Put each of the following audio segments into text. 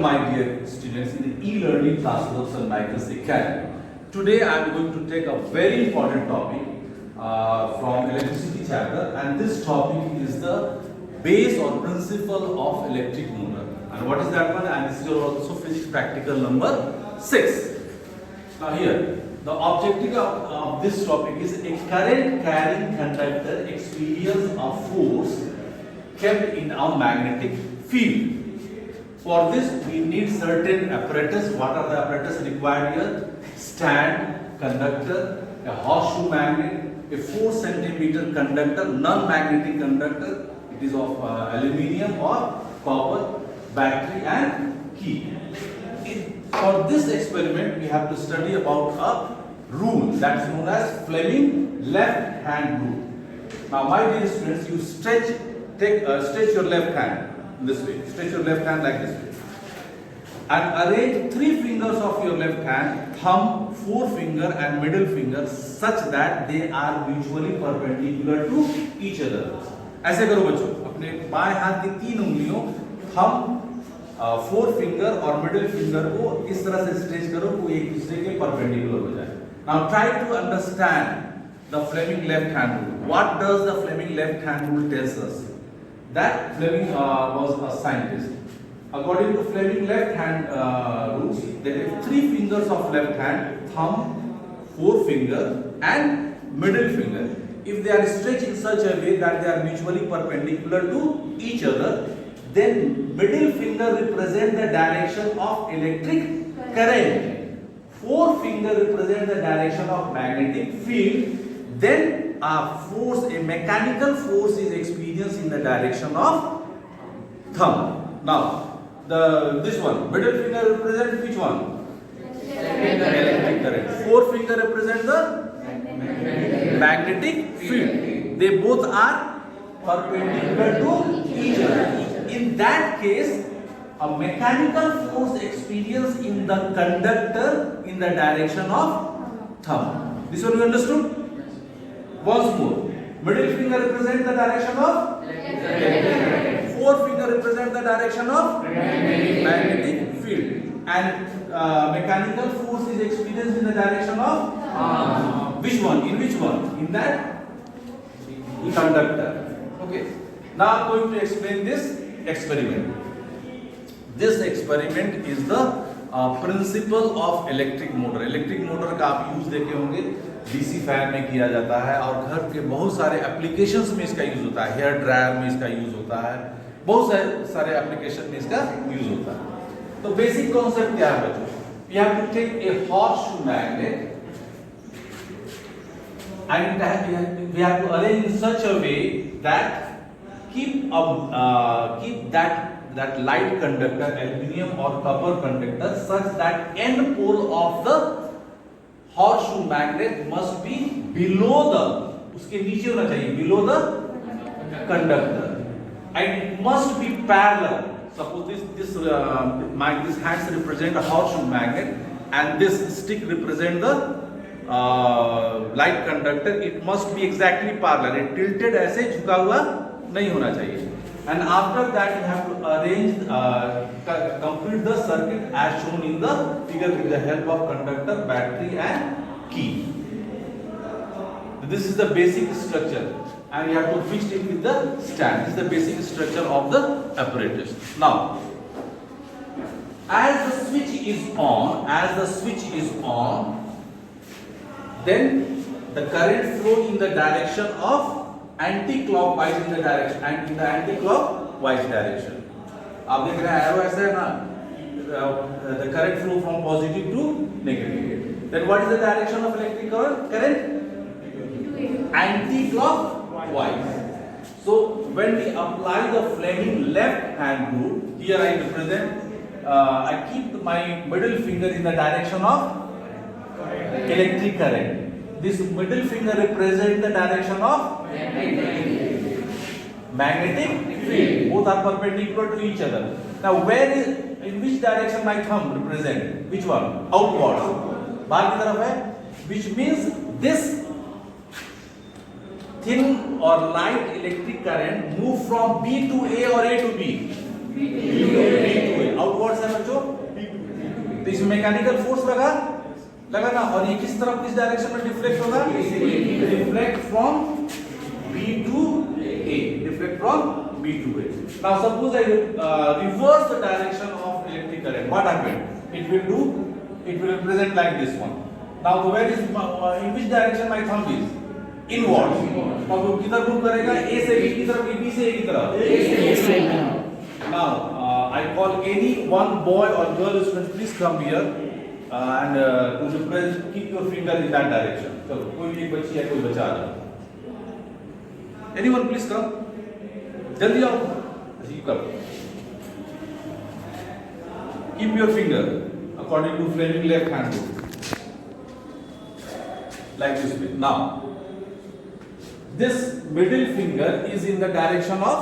My dear students in the e-learning classes of St. Michael's Academy. Today I am going to take a very important topic from electricity chapter, and this topic is the base or principle of electric motor. And what is that one? And this is your also physics practical number 6. Now here, the objective of this topic is a current carrying conductor experience a force kept in a magnetic field. For this, we need certain apparatus. What are the apparatus required here? Stand, conductor, a horseshoe magnet, a 4 centimeter conductor, non-magnetic conductor. It is of aluminium or copper, battery and key. For this experiment, we have to study about a rule that's known as Fleming left hand rule. Now, my dear students, you stretch your left hand this way. Stretch your left hand like this way. And arrange 3 fingers of your left hand, thumb, forefinger and middle finger such that they are mutually perpendicular to each other. ऐसे करो बच्चों, अपने बाएं हाथ की 3 उंगलियों, thumb, forefinger और middle finger को इस तरह से स्ट्रेच करो कि एक दूसरे के परपेंडिकुलर हो जाए. Now try to understand the Fleming left hand rule. What does the Fleming left hand rule tells us? That Fleming was a scientist. According to Fleming left hand rules, there are 3 fingers of left hand, thumb, forefinger and middle finger. If they are stretched in such a way that they are mutually perpendicular to each other, then middle finger represent the direction of electric current, forefinger represent the direction of magnetic field, then a mechanical force is experienced in the direction of thumb. Now, this one, middle finger represents which one? Electric current. Forefinger represents the magnetic field. They both are perpendicular to each other. In that case, a mechanical force experienced in the conductor in the direction of thumb. This one you understood? Once more, middle finger represents the direction of electric, forefinger represents the direction of magnetic field, and mechanical force is experienced in the direction of which one? In which one? In that conductor. Okay. Now I am going to explain this experiment. This experiment is the principle of electric motor. Electric motor का आप use देखे होंगे, DC fan में किया जाता है और घर के बहुत सारे एप्लीकेशंस में इसका यूज होता है. हेयर ड्रायर में इसका यूज होता है, बहुत सारे एप्लीकेशन में इसका यूज होता है. तो बेसिक कॉन्सेप्ट क्या है बच्चों? We have to take a horseshoe magnet and we have to arrange in such a way that keep that light conductor, aluminium or copper conductor, such that end pole of the horseshoe magnet must be below the, उसके नीचे होना चाहिए, below the conductor, and it must be parallel. Suppose this hands represent a horseshoe magnet and this stick represent the light conductor. It must be exactly parallel. It tilted ऐसे झुका हुआ नहीं होना चाहिए. And after that you have to arrange, complete the circuit as shown in the figure with the help of conductor, battery and key. This is the basic structure and you have to fix it with the stand. This is the basic structure of the apparatus. Now, as the switch is on, then the current flow in the direction of anti-clockwise in the direction and in the anti-clockwise direction. आप देख रहे हैं arrow ऐसा है ना, the current flow from positive to negative. Then what is the direction of electric current? Anti-clockwise. So when we apply the Fleming left hand rule, here I represent, I keep my middle finger in the direction of electric current. This middle finger represents the direction of magnetic field. Both are perpendicular to each other. Now, in which direction my thumb represent? Which one? Outwards. बाहर की तरफ है. Which means this thin or light electric current move from B to A or A to B. B2A outwards है बच्चों। तो इसमें mechanical force लगा ना, और ये किस तरफ, किस डायरेक्शन में डिफ्लेक्ट होगा? Deflect from B to A, deflect from B to A. Now suppose I reverse the direction of electric current. What happened? It will do, it will represent like this one. Now where is in which direction my thumb is? Inwards. Now वो किधर move करेगा? A से B की तरफ, B से A की तरफ? A से B. Now I call any one boy or girl student, please come here. And to represent, keep your finger in that direction. चलो, कोई एक बच्ची है, कोई बच्चा आ जाओ. Anyone please come. जल्दी आओ. जी करो. Keep your finger according to Fleming left hand rule. Like this way. Now, this middle finger is in the direction of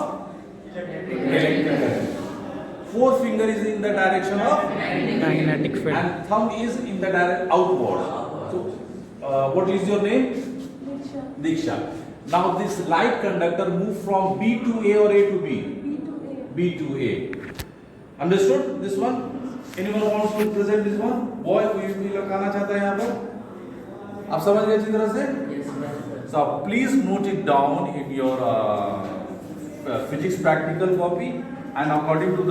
electric current. Forefinger is in the direction of magnetic field, and thumb is in the direction outward. So, what is your name? Diksha. Now this light conductor move from B to A or A to B? B to A. Understood this one? Anyone wants to present this one? Boy कोई भी लगाना चाहता है यहाँ पर? आप समझ गए अच्छी तरह से? So please note it down in your physics practical copy. And according to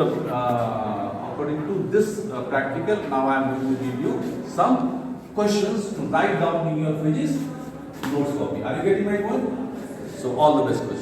this practical, now I am going to give you some questions to write down in your physics notes copy. Are you getting my point? So all the best questions.